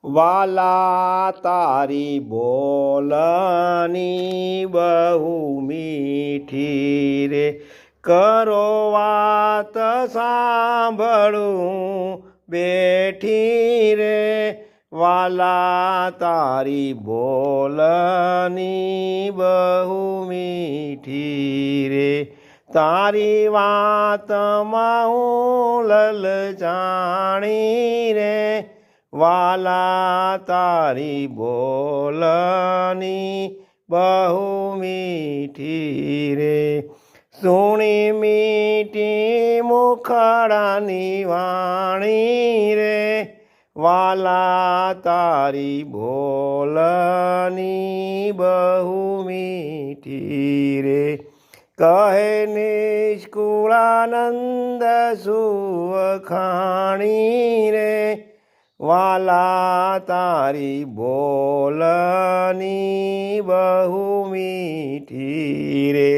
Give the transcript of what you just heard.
વાલા તારી બોલની બહુ મીઠી રે, કરો વાત સાંભળું બેઠી રે, વાલા તારી બોલની બહુ મીઠી રે, તારી વાતમાં હું લલચાણી રે, વાલા તારી બોલની બહુ મીઠી રે, સુણી મીઠી મુખડાની વાણી રે, વાલા તારી બોલની બહુ મીઠી રે, કહે નિષ્કુળાનંદ સુવખાણી રે, વાલા તારી બોલની બહુ મીઠી રે।